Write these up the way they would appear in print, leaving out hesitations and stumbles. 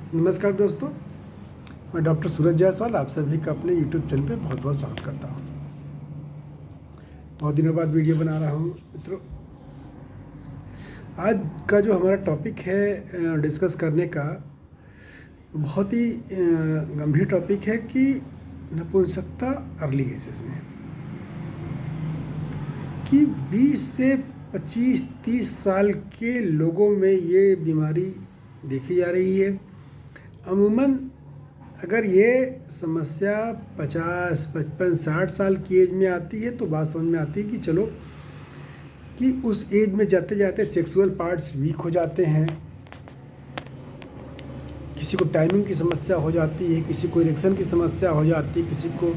नमस्कार दोस्तों, मैं डॉक्टर सूरज जायसवाल आप सभी का अपने यूट्यूब चैनल पे बहुत बहुत स्वागत करता हूँ। बहुत दिनों बाद वीडियो बना रहा हूँ मित्रों। आज का जो हमारा टॉपिक है डिस्कस करने का, बहुत ही गंभीर टॉपिक है कि नपुंसकता अर्ली एजेस में, कि 20 से 25-30 साल के लोगों में ये बीमारी देखी जा रही है। अमूमन अगर ये समस्या 50, 55, 60 साल की एज में आती है तो बात समझ में आती है कि चलो कि उस एज में जाते जाते सेक्सुअल पार्ट्स वीक हो जाते हैं, किसी को टाइमिंग की समस्या हो जाती है, किसी को इरेक्शन की समस्या हो जाती है, किसी को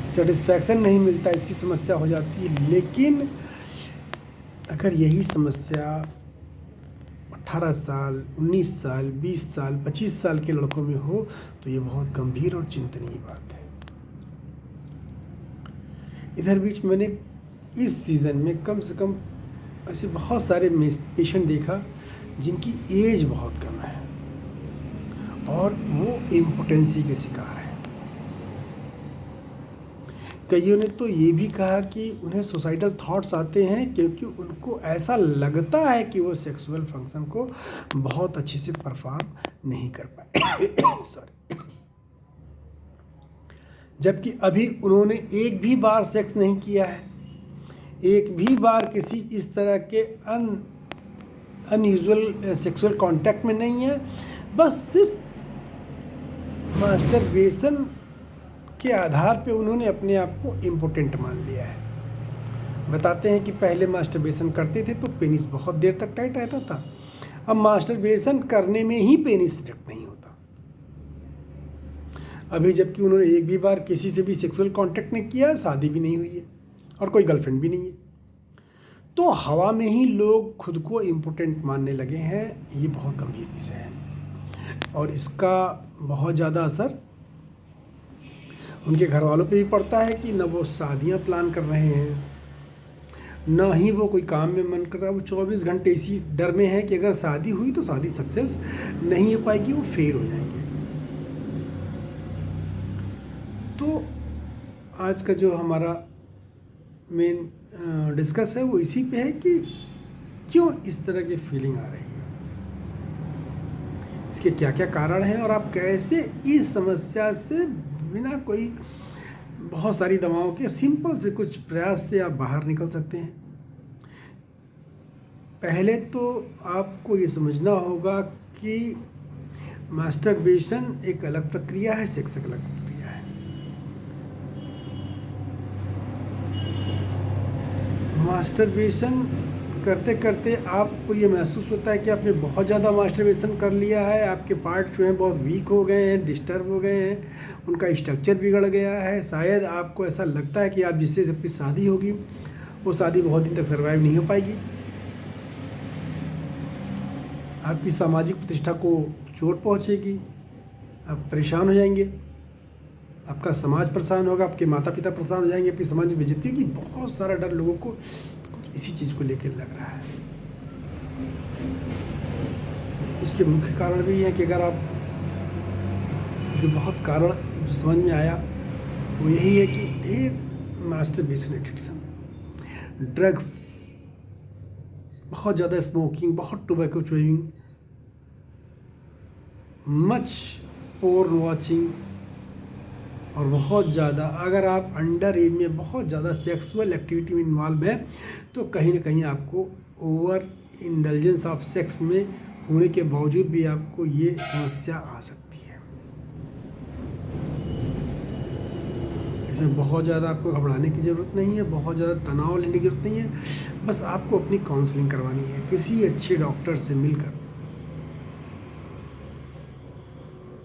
सेटिस्फैक्शन नहीं मिलता, इसकी समस्या हो जाती है। लेकिन अगर यही समस्या 18 साल, 19 साल, 20 साल, 25 साल के लड़कों में हो तो ये बहुत गंभीर और चिंतनीय बात है। इधर बीच मैंने इस सीज़न में कम से कम ऐसे बहुत सारे पेशेंट देखा जिनकी एज बहुत कम है और वो इम्पोटेंसी के शिकार हैं। कईयों ने तो ये भी कहा कि उन्हें सुसाइडल थॉट्स आते हैं क्योंकि उनको ऐसा लगता है कि वो सेक्सुअल फंक्शन को बहुत अच्छे से परफॉर्म नहीं कर पाए सॉरी, जबकि अभी उन्होंने एक भी बार सेक्स नहीं किया है, एक भी बार किसी इस तरह के अनयूजुअल सेक्सुअल कांटेक्ट में नहीं है, बस सिर्फ मास्टरबेशन के आधार पे उन्होंने अपने आप को इम्पोर्टेंट मान लिया है। बताते हैं कि पहले मास्टरबेशन करते थे तो पेनिस बहुत देर तक टाइट रहता था, अब मास्टरबेशन करने में ही पेनिस टाइट नहीं होता। अभी जबकि उन्होंने एक भी बार किसी से भी सेक्सुअल कांटेक्ट नहीं किया, शादी भी नहीं हुई है और कोई गर्लफ्रेंड भी नहीं है, तो हवा में ही लोग खुद को इम्पोर्टेंट मानने लगे हैं। ये बहुत गंभीर विषय है और इसका बहुत ज़्यादा असर उनके घर वालों पे भी पड़ता है कि न वो शादियां प्लान कर रहे हैं, न ही वो कोई काम में मन कर रहा है। वो 24 घंटे इसी डर में है कि अगर शादी हुई तो शादी सक्सेस नहीं हो पाएगी, वो फेल हो जाएंगे। तो आज का जो हमारा मेन डिस्कस है वो इसी पे है कि क्यों इस तरह की फीलिंग आ रही है, इसके क्या क्या कारण हैं और आप कैसे इस समस्या से बिना कोई बहुत सारी दवाओं के सिंपल से कुछ प्रयास से आप बाहर निकल सकते हैं। पहले तो आपको ये समझना होगा कि मास्टरबेशन एक अलग प्रक्रिया है, सेक्स एक अलग प्रक्रिया है। मास्टरबेशन करते करते आपको ये महसूस होता है कि आपने बहुत ज़्यादा मास्टरबेशन कर लिया है, आपके पार्ट जो हैं बहुत वीक हो गए हैं, डिस्टर्ब हो गए हैं, उनका स्ट्रक्चर बिगड़ गया है। शायद आपको ऐसा लगता है कि आप जिससे आपकी शादी होगी वो शादी बहुत दिन तक सर्वाइव नहीं हो पाएगी, आपकी सामाजिक प्रतिष्ठा को चोट पहुँचेगी, आप परेशान हो जाएंगे, आपका समाज परेशान होगा, आपके माता पिता परेशान हो जाएंगे, आपकी समाज में बेइज्जती होगी। बहुत सारा डर लोगों को इसी चीज़ को लेकर लग रहा है। इसके मुख्य कारण भी है कि अगर आप जो बहुत कारण जो समझ में आया वो यही है कि ढेर मास्टरबेशन एडिक्शन, ड्रग्स, बहुत ज़्यादा स्मोकिंग, बहुत tobacco chewing, much porn watching और बहुत ज़्यादा अगर आप अंडर एज में बहुत ज़्यादा सेक्सुअल एक्टिविटी में इन्वॉल्व हैं तो कहीं ना कहीं आपको ओवर इंडल्जेंस ऑफ सेक्स में होने के बावजूद भी आपको ये समस्या आ सकती है। इसमें बहुत ज़्यादा आपको घबराने की ज़रूरत नहीं है, बहुत ज़्यादा तनाव लेने की ज़रूरत नहीं है, बस आपको अपनी काउंसलिंग करवानी है किसी अच्छे डॉक्टर से मिलकर,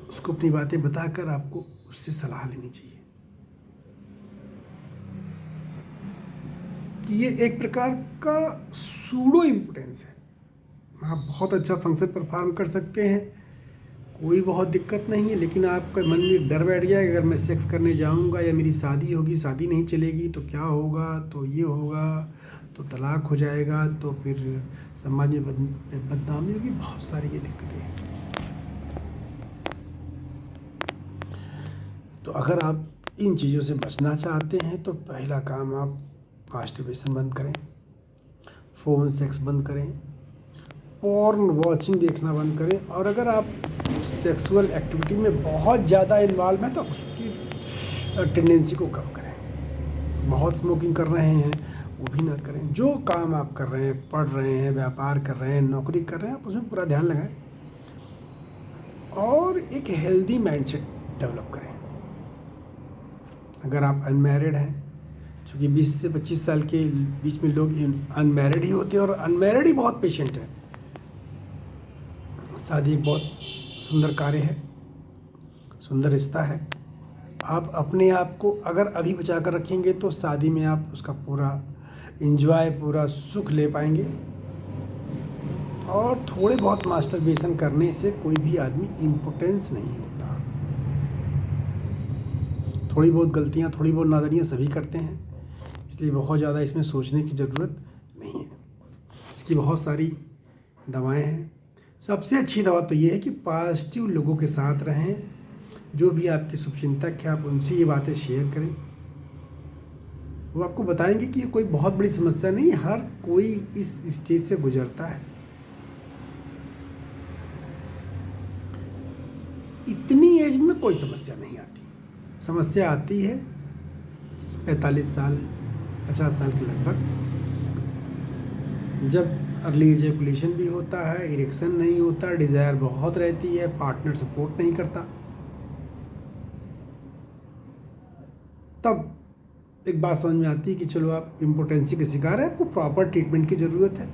उसको अपनी बातें बताकर आपको उससे सलाह लेनी चाहिए। कि ये एक प्रकार का सूडो इम्पोटेंस है, आप बहुत अच्छा फंक्शन परफॉर्म कर सकते हैं, कोई बहुत दिक्कत नहीं है, लेकिन आपके मन में एक डर बैठ गया अगर मैं सेक्स करने जाऊंगा या मेरी शादी होगी, शादी नहीं चलेगी तो क्या होगा, तो ये होगा, तो तलाक हो जाएगा, तो फिर समाज में बदनामी होगी, बहुत सारी ये दिक्कतें हैं। तो अगर आप इन चीज़ों से बचना चाहते हैं तो पहला काम आप मास्टरबेशन बंद करें, फ़ोन सेक्स बंद करें, पॉर्न वॉचिंग देखना बंद करें। और अगर आप सेक्सुअल एक्टिविटी में बहुत ज़्यादा इन्वॉल्व हैं तो उसकी टेंडेंसी को कम करें। बहुत स्मोकिंग कर रहे हैं वो भी ना करें। जो काम आप कर रहे हैं, पढ़ रहे हैं, व्यापार कर रहे हैं, नौकरी कर रहे हैं, आप उसमें पूरा ध्यान लगाएं और एक हेल्दी माइंडसेट डेवलप करें। अगर आप अनमैरिड हैं, क्योंकि 20 से 25 साल के बीच में लोग अनमैरिड ही होते हैं और अनमैरिड ही बहुत पेशेंट है। शादी एक बहुत सुंदर कार्य है, सुंदर रिश्ता है। आप अपने आप को अगर अभी बचा कर रखेंगे तो शादी में आप उसका पूरा एंजॉय, पूरा सुख ले पाएंगे। और थोड़े बहुत मास्टरबेशन करने से कोई भी आदमी इम्पोर्टेंस नहीं होता। थोड़ी बहुत गलतियाँ, थोड़ी बहुत नादानियाँ सभी करते हैं, इसलिए बहुत ज़्यादा इसमें सोचने की ज़रूरत नहीं है। इसकी बहुत सारी दवाएं हैं। सबसे अच्छी दवा तो ये है कि पॉजिटिव लोगों के साथ रहें, जो भी आपके शुभचिंतक हैं आप उनसे ये बातें शेयर करें। वो आपको बताएंगे कि ये कोई बहुत बड़ी समस्या नहीं, हर कोई इस स्टेज से गुजरता है। इतनी एज में कोई समस्या नहीं आती। समस्या आती है 45 साल 50 साल के लगभग, जब अर्ली एजैकुलेशन भी होता है, इरेक्शन नहीं होता, डिज़ायर बहुत रहती है, पार्टनर सपोर्ट नहीं करता। तब एक बात समझ में आती है कि चलो आप इम्पोर्टेंसी के शिकार है, आपको प्रॉपर ट्रीटमेंट की ज़रूरत है।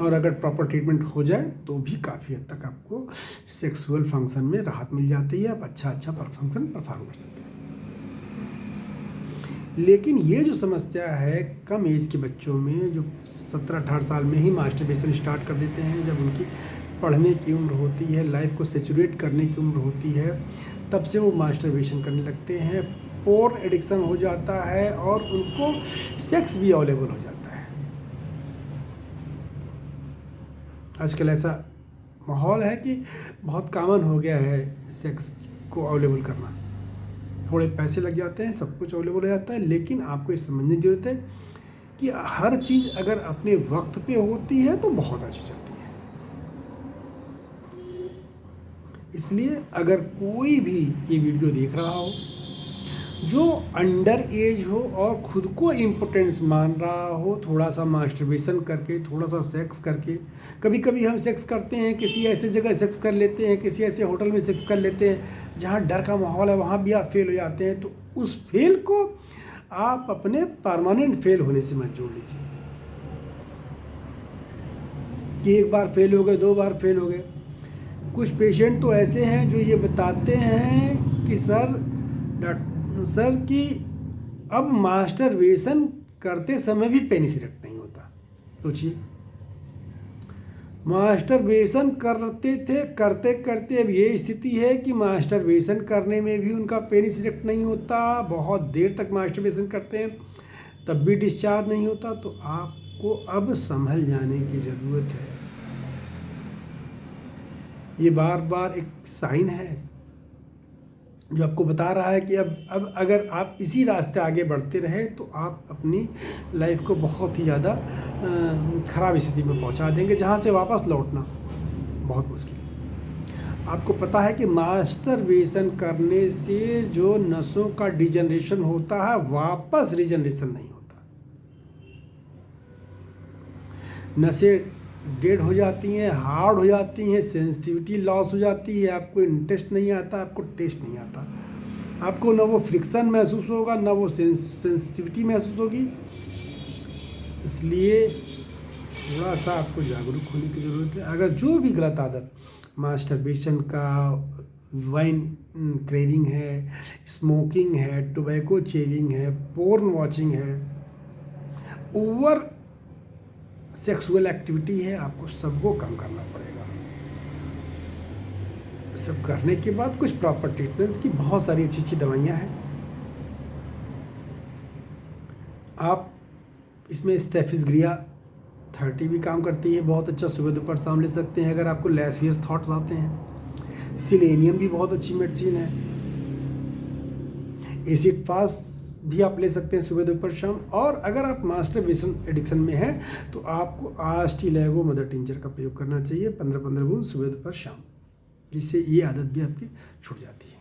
और अगर प्रॉपर ट्रीटमेंट हो जाए तो भी काफ़ी हद तक आपको सेक्सुअल फंक्शन में राहत मिल जाती है, आप अच्छा फंक्शन परफॉर्म कर सकते हैं। लेकिन ये जो समस्या है कम एज के बच्चों में, जो 17-18 साल में ही मास्टरबेशन स्टार्ट कर देते हैं, जब उनकी पढ़ने की उम्र होती है, लाइफ को सेचुरेट करने की उम्र होती है, तब से वो मास्टरबेशन करने लगते हैं। पोर्न एडिक्शन हो जाता है और उनको सेक्स भी अवेलेबल हो जाता है। आजकल ऐसा माहौल है कि बहुत कॉमन हो गया है सेक्स को अवेलेबल करना। थोड़े पैसे लग जाते हैं, सब कुछ अवेलेबल हो जाता है। लेकिन आपको ये समझने की ज़रूरत है कि हर चीज़ अगर अपने वक्त पे होती है तो बहुत अच्छी चलती है। इसलिए अगर कोई भी ये वीडियो देख रहा हो जो अंडर एज हो और ख़ुद को इम्पोर्टेंस मान रहा हो, थोड़ा सा मास्टरबेशन करके, थोड़ा सा सेक्स करके, कभी कभी हम सेक्स करते हैं किसी ऐसे जगह सेक्स कर लेते हैं, किसी ऐसे होटल में सेक्स कर लेते हैं जहाँ डर का माहौल है, वहाँ भी आप फेल हो जाते हैं। तो उस फेल को आप अपने परमानेंट फेल होने से मत जोड़ लीजिए कि एक बार फेल हो गए, 2 बार फेल हो गए। कुछ पेशेंट तो ऐसे हैं जो ये बताते हैं कि सर कि अब मास्टरबेशन करते समय भी पेनिस इरेक्ट नहीं होता। सोचिए, मास्टरबेशन करते थे, करते करते अब ये स्थिति है कि मास्टरबेशन करने में भी उनका पेनिस इरेक्ट नहीं होता। बहुत देर तक मास्टरबेशन करते हैं तब भी डिस्चार्ज नहीं होता। तो आपको अब संभल जाने की ज़रूरत है। ये बार बार एक साइन है जो आपको बता रहा है कि अब अगर आप इसी रास्ते आगे बढ़ते रहे तो आप अपनी लाइफ को बहुत ही ज़्यादा ख़राब स्थिति में पहुंचा देंगे, जहां से वापस लौटना बहुत मुश्किल। आपको पता है कि मास्टरबेशन करने से जो नसों का डिजनरेशन होता है, वापस रिजनरेशन नहीं होता। नसें डेड हो जाती हैं, हार्ड हो जाती हैं, सेंसिटिविटी लॉस हो जाती है, आपको इंटरेस्ट नहीं आता, आपको टेस्ट नहीं आता, आपको ना वो फ्रिक्शन महसूस होगा, ना वो सेंसिटिविटी महसूस होगी। इसलिए थोड़ा सा आपको जागरूक होने की ज़रूरत है। अगर जो भी गलत आदत, मास्टरबेशन का, वाइन क्रेविंग है, स्मोकिंग है, टोबैको चेविंग है, पोर्न वॉचिंग है, ओवर सेक्सुअल एक्टिविटी है, आपको सबको कम करना पड़ेगा। सब करने के बाद कुछ प्रॉपर ट्रीटमेंट्स की बहुत सारी अच्छी अच्छी दवाइयाँ हैं। आप इसमें स्टेफिसग्रिया 30 भी काम करती है, बहुत अच्छा, सुबह दोपहर शाम ले सकते हैं अगर आपको लैसवियस थॉट्स आते हैं। सिलेनियम भी बहुत अच्छी मेडिसिन है। एसिड फास्ट भी आप ले सकते हैं सुबह दोपहर शाम। और अगर आप मास्टरबेशन एडिक्शन में हैं तो आपको आस्टिलैगो मदर टिंचर का प्रयोग करना चाहिए 15-15 बूंद सुबह दोपहर शाम, जिससे ये आदत भी आपकी छूट जाती है।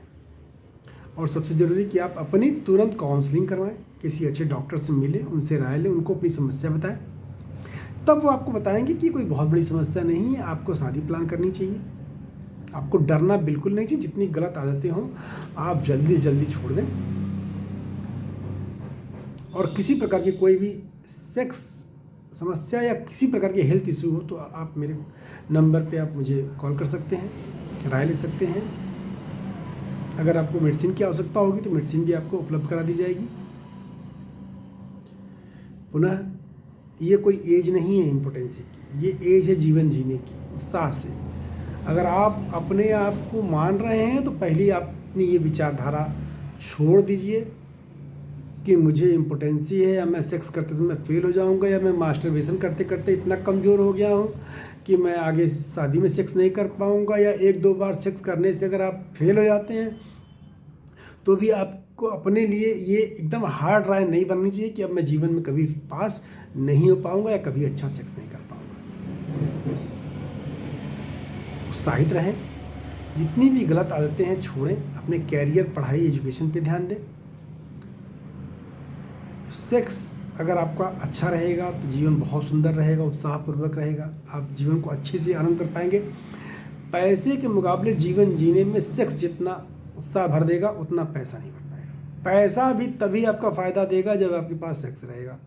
और सबसे ज़रूरी कि आप अपनी तुरंत काउंसलिंग करवाएं, किसी अच्छे डॉक्टर से मिलें, उनसे राय लें, उनको अपनी समस्या बताएं, तब वो आपको बताएंगे कि कोई बहुत बड़ी समस्या नहीं है, आपको शादी प्लान करनी चाहिए। आपको डरना बिल्कुल नहीं चाहिए, जितनी गलत आदतें हों आप जल्दी से जल्दी छोड़ दें। और किसी प्रकार की कोई भी सेक्स समस्या या किसी प्रकार के हेल्थ इशू हो तो आप मेरे नंबर पे आप मुझे कॉल कर सकते हैं, राय ले सकते हैं। अगर आपको मेडिसिन की आवश्यकता होगी तो मेडिसिन भी आपको उपलब्ध करा दी जाएगी। पुनः ये कोई एज नहीं है इम्पोटेंसी की, ये एज है जीवन जीने की, उत्साह से। अगर आप अपने आप को मान रहे हैं तो पहले आप अपनी ये विचारधारा छोड़ दीजिए कि मुझे इम्पोटेंसी है, या मैं सेक्स करते समय फेल हो जाऊंगा, या मैं मास्टरबेशन करते करते इतना कमज़ोर हो गया हूँ कि मैं आगे शादी में सेक्स नहीं कर पाऊंगा, या 1-2 बार सेक्स करने से अगर आप फेल हो जाते हैं तो भी आपको अपने लिए ये एकदम हार्ड राय नहीं बननी चाहिए कि अब मैं जीवन में कभी पास नहीं हो पाऊंगा या कभी अच्छा सेक्स नहीं कर पाऊंगा। उत्साहित रहें, जितनी भी गलत आदतें हैं छोड़ें, अपने कैरियर, पढ़ाई, एजुकेशन पे ध्यान दें। सेक्स अगर आपका अच्छा रहेगा तो जीवन बहुत सुंदर रहेगा, उत्साहपूर्वक रहेगा, आप जीवन को अच्छे से आनंद कर पाएंगे। पैसे के मुकाबले जीवन जीने में सेक्स जितना उत्साह भर देगा उतना पैसा नहीं भर पाएगा। पैसा भी तभी आपका फ़ायदा देगा जब आपके पास सेक्स रहेगा,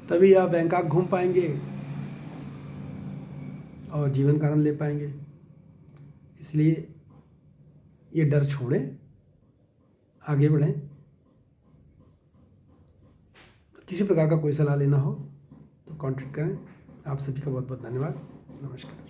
तभी आप बैंकॉक घूम पाएंगे और जीवन का आनंद ले पाएंगे। इसलिए ये डर छोड़ें, आगे बढ़ें। किसी प्रकार का कोई सलाह लेना हो तो कांटेक्ट करें। आप सभी का बहुत बहुत धन्यवाद। नमस्कार।